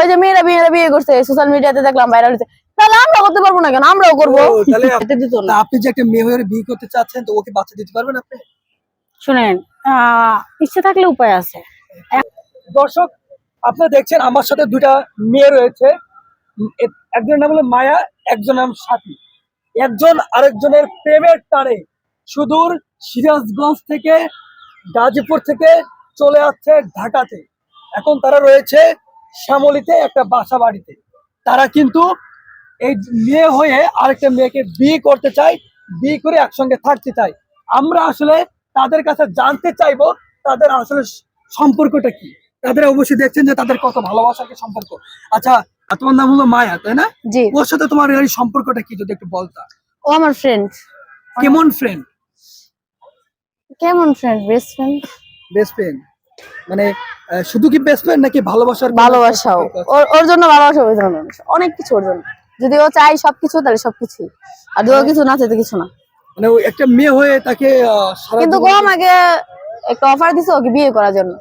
ওই যে মেয়েরা বিয়ে করছে সোশ্যাল মিডিয়াতে দেখলাম ভাইরাল হচ্ছে, তাহলে আমরা করতে পারবো না কেন? আমরাও করবো। তাহলে দিত না। আপনি যে একটা মেয়ে হয়ে বিয়ে করতে চাচ্ছেন, তো ওকে বাচ্চা দিতে পারবেন আপনি? শুনেন, ইচ্ছে থাকলে উপায় আছে। দর্শক, আপনারা দেখছেন আমার সাথে দুইটা মেয়ে রয়েছে। একজনের নাম হলো মায়া, একজনের নাম সাথী। একজন আরেকজনের প্রেমের টানে সুদূর সিরাজগঞ্জ থেকে, গাজীপুর থেকে চলে আসছে ঢাকাতে। এখন তারা রয়েছে শ্যামলীতে একটা বাসা বাড়িতে। তারা কিন্তু এই মেয়ে হয়ে আরেকটা মেয়েকে বিয়ে করতে চায়, বিয়ে করে একসঙ্গে থাকতে চায়। আমরা আসলে তাদের কাছে জানতে চাইবো তাদের আসলে সম্পর্কটা কি। তাদের অবশ্যই দেখছেন যে তাদের কত ভালোবাসার কি সম্পর্ক। আচ্ছা, তোমার নাম হলো মায়া, তাই না? জি। ওর সাথে তোমার এই সম্পর্কটা কি যদি একটু বলতা। ও আমার ফ্রেন্ড। কেমন ফ্রেন্ড? কেমন friend? Best friend. Best friend মানে শুধু কি বেস্ট ফ্রেন্ড নাকি ভালোবাসার? ভালোবাসাও, ওর জন্য ভালোবাসা, ওই জন্য অনেক কিছু ওর জন্য। যদি ও চাই সবকিছু তাহলে সবকিছু, আর যদি ও কিছু না চাইতে কিছু না। মানে একটা মেয়ে হয়ে তাকে কিন্তু ও আমাকে একটা অফার দিছে ওকে বিয়ে করার জন্য।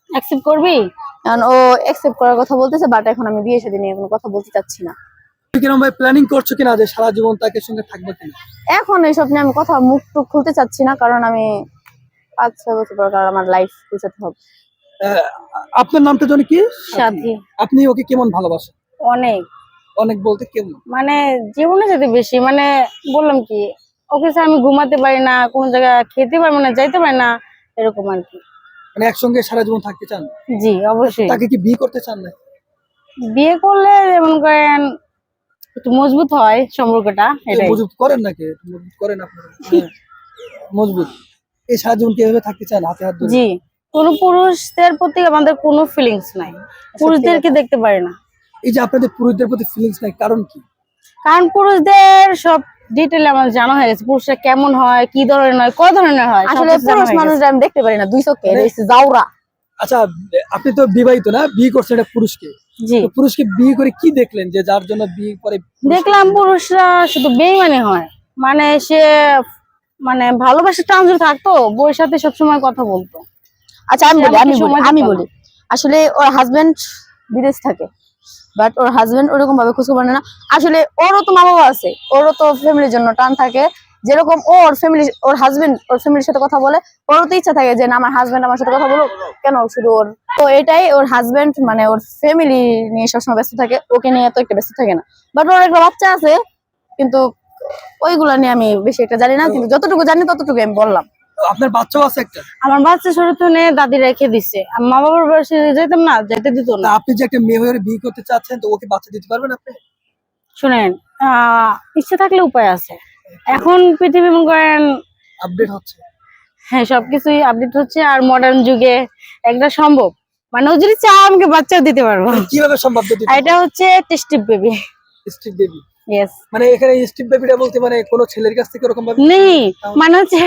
অ্যাকসেপ্ট করবি? কারণ ও অ্যাকসেপ্ট করার কথা বলতেছে, বাট এখন আমি বিয়ের সাথে নিয়ে কোনো কথা বলতে চাচ্ছি না। কিরকম ভাই প্ল্যানিং করছো কিনা যে সারা জীবন তাকে সঙ্গে থাকবে কিনা? এখন এইসব নিয়ে আমি কথা মুখ টুক খুলতে চাচ্ছি না, কারণ আমি 5-6 বছর পর কারণ আমার লাইফ গুছাতে হবে। আপনার নামটা জানি কি? সাথী। আপনি ওকে কেমন ভালোবাসেন? অনেক। অনেক বলতে কেমন? মানে জীবনে যেতে বেশি, মানে বললাম কি, ওকে স্যার আমি ঘুমাতে পারি না, কোনো জায়গায় খেতে পারবো না, যাইতে পারি না, এরকম আর কি। মানে একসঙ্গে সারা জীবন থাকতে চান? জি অবশ্যই। তাকে কি বিয়ে করতে চান না? বিয়ে করলে যেমন করেন একটু মজবুত হয় সম্পর্কটা, এটাই। মজবুত করেন নাকি? একটু মজবুত করেন আপনারা? হ্যাঁ, মজবুত। এই সারা জীবন কিভাবে থাকতে চান হাতে হাত ধরে? জি, কোনো পুরুষদের প্রতি আমাদের কোনো ফিলিংস নাই, পুরুষদেরকে দেখতে পারি না। এই যে আপনাদের পুরুষদের প্রতি ফিলিংস নাই, কারণ কি? কারণ পুরুষদের সব ডিটেইলে আমার জানা হয়ে গেছে, পুরুষরা কেমন হয়, কি ধরনের হয়, কয় ধরনের হয়। আসলে পুরুষ মানুষরা আমি দেখতে পারি না, দুই চোখে জাউরা। আচ্ছা, আপনি তো বিবাহিত না, বিয়ে করছেন একটা পুরুষকে। জি। তো পুরুষকে বিয়ে করে কি দেখলেন যে যার জন্য বিয়ে করে? দেখলাম পুরুষরা শুধু বেইমানি হয়, মানে সে মানে ভালোবাসার টান যদি থাকতো বউয়ের সাথে সবসময় কথা বলতো। আচ্ছা আমি বলি আসলে ওর হাজবেন্ড বিদেশ থাকে, বাট ওর হাজবেন্ড ওরকম ভাবে খোঁজ খবর নেয় না। আসলে ওরও তো মা বাবা আছে, ওরও তো ফ্যামিলির জন্য টান থাকে। যেরকম ওর ফ্যামিলি, ওর হাজবেন্ড ওর ফ্যামিলির সাথে কথা বলে, ওরও তো ইচ্ছা থাকে যে না আমার হাজবেন্ড আমার সাথে কথা বলুক, কেন শুধু ওর। তো এটাই, ওর হাজবেন্ড মানে ওর ফ্যামিলি নিয়ে সবসময় ব্যস্ত থাকে, ওকে নিয়ে তো একটা ব্যস্ত থাকে না। বাট ওর একটা বাচ্চা আছে, কিন্তু ওইগুলা নিয়ে আমি বেশি একটা জানি না, কিন্তু যতটুকু জানি ততটুকু আমি বললাম। আপনার বাচ্চাও আছে একটা? আমার বাচ্চা ছোটনে দাদি রেখে দিছে, আমি মা বাবার বয়সে যেতাম না, যেতে দিত না। আপনি যে একটা মেয়ে হয়ে বিয়ে করতে চাচ্ছেন, তো ওকে বাচ্চা দিতে পারবেন আপনি? শুনেন, ইচ্ছে থাকলে উপায় আছে। এখন পৃথিবী মনে করেন আপডেট হচ্ছে। হ্যাঁ, সবকিছুই আপডেট হচ্ছে, আর মডার্ন যুগে একটা সম্ভব, মানে ও যদি চায় আমাকে বাচ্চাও দিতে পারবো। কিভাবে সম্ভব? এটা হচ্ছে টেস্টিভ বেবি। স্টিপ বেবি? ইয়েস। মানে এখানে স্টিপ বেবিটা বলতে মানে কোন ছেলের কাছ থেকে এরকম ভাবে নেই, মানে হচ্ছে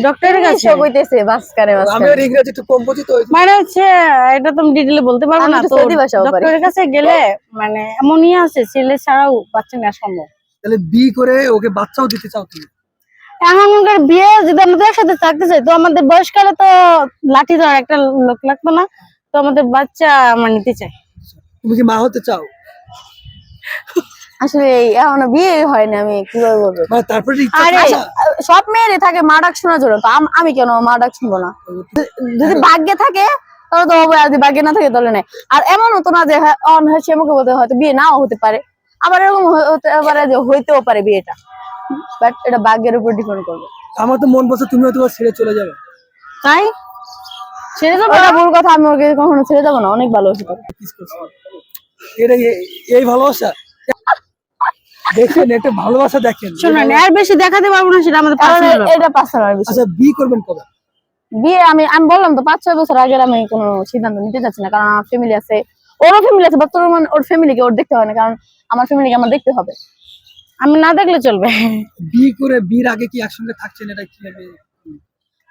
ডক্টরের কাছে কইতেছে বাসকারে আমি আর ইংরেজি একটু কম বুঝি তো, মানে হচ্ছে এটা তো ডিটেইলে বলতে পারবো না। তো ডক্টরের কাছে গেলে মানে এমনই আছে, ছেলে ছাড়াও বাচ্চা নেওয়া সম্ভব। তাহলে বিয়ে করে ওকে বাচ্চাও দিতে চাও তুমি? এখন বিয়ে যদি আমাদের একসাথে থাকতে চাই, তো আমাদের বয়সকালে তো লাঠি ধরার একটা লোক লাগতো না, তো আমাদের বাচ্চা আমরা নিতে চাই। তুমি কি মা হতে চাও? আসলে এখনো বিয়ে হয়নি, আমি কিভাবে বলবো? মানে তারপরে সব মেয়েরই থাকে মা ডাক শোনার জন্য, তো আমি কেন মা ডাক শুনবো না? যদি ভাগ্যে থাকে তাহলে তো হবে, আর যদি ভাগ্যে না থাকে তাহলে নেই। আর এমন হতো না যে সে আমাকে বলতে হয়তো বিয়ে নাও হতে পারে, আবার এরকম হতে পারে যে হইতেও পারে বিয়েটা, বাট এটা ভাগ্যের উপর ডিপেন্ড করবে। আমার তো মন বলছে তুমি হয়তো ছেড়ে চলে যাবে। তাই ছেড়ে যাবো? এটা ভুল কথা, আমি ওকে কখনো ছেড়ে যাবো না, অনেক ভালোবাসি তাকে। এটা এই ভালোবাসা দেখেন, একটা ভালোবাসা দেখেন। শুনুন, আর বেশি দেখাতে পারবো না, সেটা আমাদের পার্সোনাল, এটা পার্সোনাল বিষয়। আচ্ছা, বিয়ে করবেন কবে? বিয়ে আমি বললাম তো 5-6 বছর আগে আমি কোনো সিদ্ধান্ত নিতে চাচ্ছি না, কারণ আমার ফ্যামিলি আছে, ওরও ফ্যামিলি আছে, বর্তমান ওর ফ্যামিলিকে ওর দেখতে হয় না, কারণ আমার ফ্যামিলিকে আমার দেখতে হবে, আমি না দেখলে চলবে। বিয়ে করে বিয়ের আগে কি একসঙ্গে থাকছেন, এটা কি লাগে?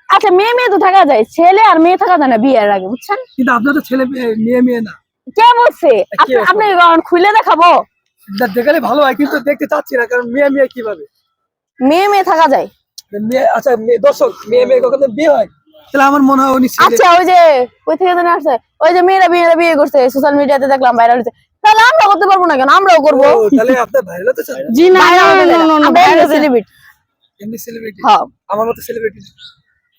আচ্ছা, মেয়ে তো থাকা যায়, ছেলে আর মেয়ে থাকা যায় না বিয়ের আগে, বুঝছেন? কিন্তু আপনার তো ছেলে মেয়ে না। কে বলছে? আপনি খুলে দেখাবো? দেখালে ভালো হয়, কিন্তু দেখতে চাচ্ছি না, কারণ মেয়ে কিভাবে মেয়ে থাকা যায়। আচ্ছা দর্শক, মেয়ে কখনো বিয়ে হয়? তাহলে আমার মনে হয় উনি আচ্ছা ওই যে কই থেকে জানি আসছে, ওই যে মেয়েরা বিয়ে করছে সোশ্যাল মিডিয়াতে দেখলাম ভাইরাল হচ্ছে, তাহলে আমরা করতে পারবো না কেন? আমরাও করবো। তাহলে আপনার ভাইরাল হতে চান? জি না, আমরা সেলিব্রিটি। এমনি সেলিব্রিটি হ্যাঁ আমার মতো সেলিব্রিটি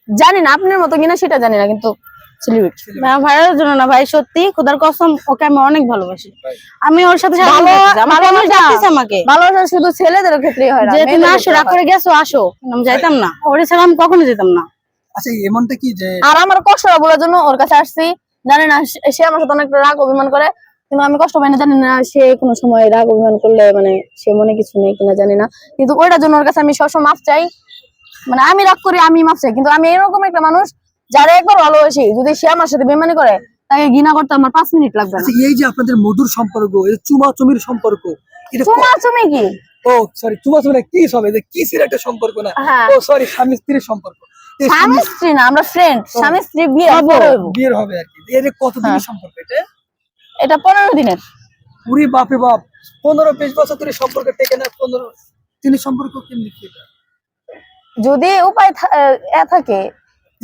জানি না আপনার মতো কিনা সেটা জানি না, কিন্তু সেলিব্রিটি না ভাইরালের জন্য না ভাই, সত্যি খোদার কসম ওকে আমি অনেক ভালোবাসি। আমি ওর সাথে আমাকে ভালোবাসা শুধু ছেলেদের ক্ষেত্রেই হয় না, যে তুমি মেয়েদের আসো, রাগ করে গেছো আসো, আমি যাইতাম না ওরে ছাড়া, আমি কখনো যেতাম না। আচ্ছা এমনটা কি যে আর আমার কষ্টটা বলার জন্য ওর কাছে আসছি। জানি না সে আমার সাথে অনেক রাগ অভিমান করে, কিন্তু আমি কষ্ট পাই না। জানি না সে কোনো সময় রাগ অভিমান করলে মানে সে মনে কিছু নেই কিনা জানি না, কিন্তু ওইটার জন্য ওর কাছে আমি সবসময় মাফ চাই। মানে আমি রাগ করি, আমি মাফ চাই, কিন্তু আমি এরকম একটা মানুষ যারা একবার ভালোবাসি, যদি সে আমার সাথে বেমানি করে তাকে ঘৃণা করতে আমার 5 মিনিট লাগবে না। আচ্ছা এই যে আপনাদের মধুর সম্পর্ক, এই যে চুমাচুমির সম্পর্ক, এটা তুমি কি ও সরি চুমাচুমি না, কিস হবে, যে কিসের একটা সম্পর্ক না, হ্যাঁ। ও সরি স্বামী স্ত্রীর সম্পর্ক, এই স্বামী স্ত্রী না, আমরা ফ্রেন্ড। স্বামী স্ত্রী বিয়ে পরে হইবো। বিয়ের হবে আর কি। এর কতদিনের হ্যাঁ। সম্পর্ক এটা? এটা 15 দিনের। পুরি বাপে বাপ, 15-20 বছর ধরে সম্পর্ক টেকে না? 15 দিনের সম্পর্ক কেমনি কি এটা? যদি উপায় থাকে,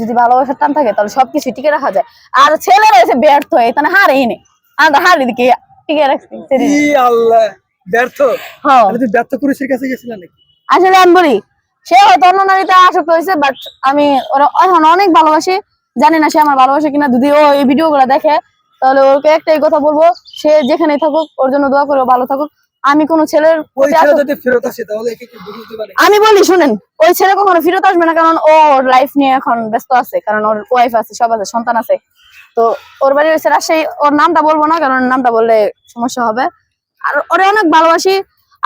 যদি ভালোবাসার টান থাকে, তাহলে সবকিছু টিকে রাখা যায়। আর ছেলেরা এসে ব্যর্থ হয়, তাহলে হারেই নেই, আমরা হারি দিকে টিকে রাখছি। ই আল্লাহ, ব্যর্থ? হ্যাঁ তাহলে তুই ব্যর্থ পুরুষের কাছে গেছিলেন নাকি? আসলে আমি বলি, সে হয়তো অন্য নারীতে আসক্ত হয়েছে, বাট আমি ওরা এখন অনেক ভালোবাসি। জানি না সে আমার ভালোবাসে কিনা, যদি ও এই ভিডিও গুলা দেখে তাহলে ওকে একটাই কথা বলবো, সে যেখানেই থাকুক ওর জন্য দোয়া করে, ভালো থাকুক। আমি কোনো ছেলের ওই প্রতি ছেলে যদি ফেরত আসে তাহলে একে কি বুঝতে পারে? আমি বলি শুনেন, ওই ছেলে কখনো ফেরত আসবে না, কারণ ও ওর লাইফ নিয়ে এখন ব্যস্ত আছে, কারণ ওর ওয়াইফ আছে, সব আছে, সন্তান আছে। তো ওর বাড়ি হচ্ছে রাজশাহী, ওর নামটা বলবো না কারণ নামটা বললে সমস্যা হবে। আর ওরে অনেক ভালোবাসি।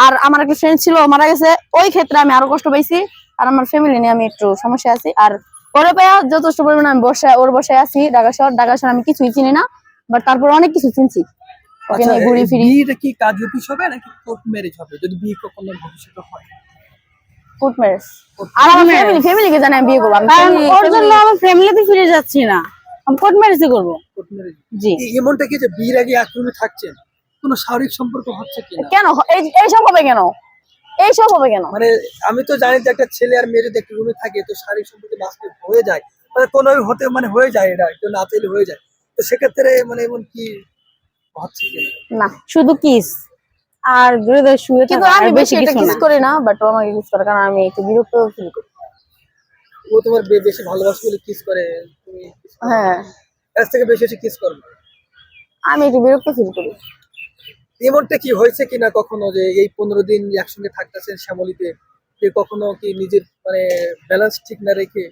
আর আমার একটা ফ্রেন্ড ছিল, ও মারা গেছে, ওই ক্ষেত্রে আমি আরো কষ্ট পাইছি। আর আমার ফ্যামিলি নিয়ে আমি একটু সমস্যা আছি। আর ওরে পাইয়া যথেষ্ট পরিমাণে আমি ওর বসায় আছি ঢাকা শহর আমি কিছুই চিনি না, বাট তারপর অনেক কিছু চিনছি। ওকে আচ্ছা নিয়ে ঘুরি ফিরি। বিয়েটা কি কাজ অফিস হবে নাকি কোর্ট ম্যারেজ হবে যদি বিয়ে কখনো ভবিষ্যতে হয়? Court marriage. আর আমার ফ্যামিলিকে জানে আমি বিয়ে করবো। আমি কারণ ওর জন্য family- আমার ফ্যামিলিতে ফিরে যাচ্ছি না, আমি কোর্ট ম্যারেজই করবো। কোর্ট ম্যারেজ জি এমনটা কি যে বিয়ের আগে একরুমে থাকছেন, কোনো শারীরিক সম্পর্ক হচ্ছে কিনা? কেন এইসব হবে কেন? এইসব হবে কেন? মানে আমি তো জানি যে একটা ছেলে আর মেয়ে যদি একটা রুমে থাকে তো শারীরিক সম্পর্ক বাস্তব হয়ে যায়, মানে কোনো হতে মানে হয়ে যায়, এটা কেউ না চাইলে হয়ে যায়। তো সেক্ষেত্রে মানে এমন কি হচ্ছে কিনা? না, শুধু কিস আর হৃদয় শুয়ে কিন্তু থাকা, আমি আর বেশি এটা কিছু কিস না। করি না, বাট ও আমাকে কিস করে, কারণ আমি একটু বিরক্ত ফিল করি। ও তোমার বেশি ভালোবাসে বলে কিস করে, তুমি kiss করো? হ্যাঁ, এর থেকে বেশি হচ্ছে কিস করবে। আমি একটু বিরক্ত ফিল করি। এমনটা কি হয়েছে কিনা কখনো যে এই 15 দিন একসঙ্গে থাকতেছেন শ্যামলীতে, যে কখনো কি নিজের মানে ব্যালেন্স ঠিক না রেখে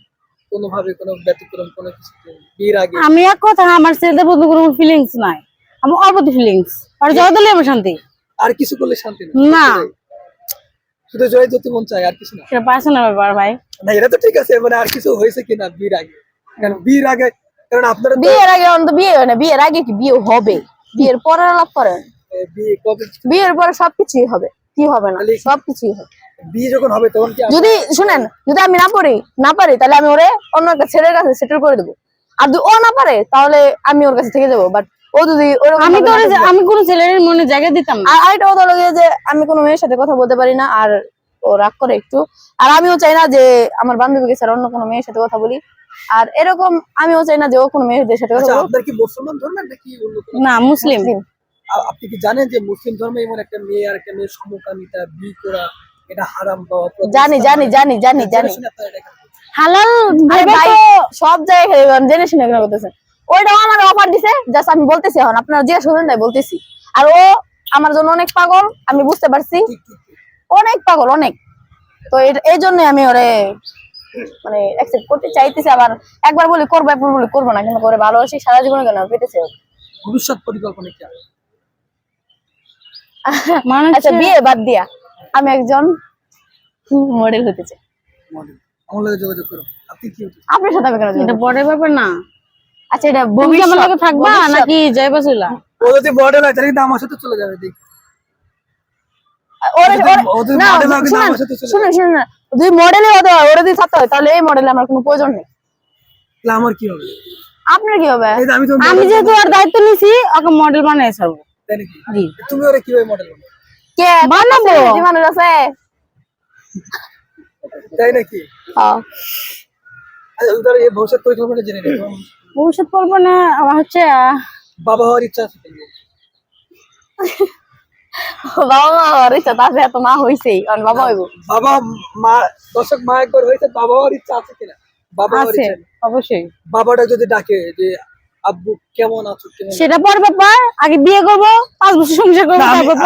কোনোভাবে কোনো ব্যতিক্রম কোনো কিছু বিয়ের আগে? আমি এক কথা, আমার ছেলেদের প্রতি কোনো ফিলিংস নাই, আমার অল্প ফিলিংস, আর জয় দিলে আমার শান্তি আর কিছু করলে শান্তি না। শুধু জয় যত মন চায় আর কিছু না? সেটা পার্সোনাল ব্যাপার ভাই। না এটা তো ঠিক আছে, মানে আর কিছু হয়েছে কিনা বিয়ের আগে? কারণ বিয়ের আগে, কারণ আপনারা তো বিয়ের আগে অন্ত বিয়ে হয় না, বিয়ের আগে কি বিয়ে হবে? বিয়ের পরে আলাপ করেন, বিয়ে কবে, বিয়ের পরে সবকিছুই হবে। কি হবে না? সবকিছুই হবে। বিয়ে যখন হবে তখন কি যদি শুনেন, যদি আমি না পারি তাহলে আমি ওরে অন্য একটা ছেলের কাছে সেটেল করে দেবো। আর যদি ও না পারে তাহলে আমি ওর কাছে থেকে যাবো। বাট ও যদি আমি তো আমি কোনো ছেলের মনে জায়গা দিতাম না। আর আরেকটা কথা হলো গিয়ে যে আমি কোনো মেয়ের সাথে কথা বলতে পারি না, আর ও রাগ করে একটু। আর আমিও চাই না যে আমার বান্ধবীকে ছাড়া অন্য কোনো মেয়ের সাথে কথা বলি। আর এরকম আমিও চাই না যে ও কোনো মেয়েদের সাথে কথা আচ্ছা বলুক। আপনার কি মুসলমান ধর্মের নাকি অন্য কোনো? না, মুসলিম। আপনি কি জানেন যে মুসলিম ধর্মে এমন একটা মেয়ে আর একটা মেয়ের সমকামিতা বিয়ে করা এটা হারাম পাওয়া? জানি জানি জানি জানি জানি হালাল আরে ভেবে ভাই, তো সব জায়গায় জেনে শুনে কেন করতেছেন? ওইটাও আমার অফার দিছে, জাস্ট আমি বলতেছি, এখন আপনারা জিজ্ঞাসা করবেন তাই বলতেছি। আর ও আমার জন্য অনেক পাগল, আমি বুঝতে পারছি, অনেক পাগল অনেক। তো এই জন্য আমি ওরে মানে অ্যাকসেপ্ট করতে চাইতেছি। আবার একবার বলি করবো, একবার বলি করবো না, কিন্তু করে ভালোবাসি সারা জীবনে কেন পেতেছে। ভবিষ্যৎ পরিকল্পনা কি? মানে আচ্ছা বিয়ে বাদ দিয়া আমি একজন মডেল হতে চাই। মডেল আমার লগে যোগাযোগ করুন। আপনি কি হতে চান? আপনার সাথে আমি কেন এটা যোগাযোগ করব? পরের ব্যাপার না। আচ্ছা এটা তুমি কি আমার লগে থাকবা ভবিষ্যৎ। নাকি যাইবা চইলা? ও যদি মডেল হয় তাহলে কিন্তু আমার সাথে চলে যাবে, দেখ। ওদের না model হবে না, আমার সাথে চলে শুনুন শুনুন, যদি মডেলে হতে হয়, ওরা যদি থাকতে হয়, তাহলে এই মডেলে আমার কোনো প্রয়োজন নেই। তাহলে আমার কি হবে? আপনার কি হবে? এই যে আমি তো আমি যেহেতু আর দায়িত্ব নিছি, ওকে মডেল বানাই ছাড়বো। তাই নাকি? জি তুমি ওরা কিভাবে মডেল বানাবে? কে বানাবো। celebrity মানুষ আছে? তাই নাকি? হ্যাঁ। ধরো এই ভবিষ্যৎ পরিকল্পনা জেনে নিই, ভবিষ্যৎ পরিকল্পনা আমার হচ্ছে বাবা হওয়ার ইচ্ছা আছে কিনা? বাবা মা হওয়ার ইচ্ছা তাতে এত মা হইছেই কারণ বাবা হইব বাবা মা, দর্শক মা একবার হয়েছে, বাবা হওয়ার ইচ্ছা আছে কিনা? বাবা হওয়ার আছে ইচ্ছা নেই। অবশ্যই। বাবাটা যদি ডাকে যে আব্বু কেমন আছো, কেমন আছো? সেটা পর ব্যাপার, আগে বিয়ে করবো, 5 বছর সংসার করবো, না, আমি- তারপর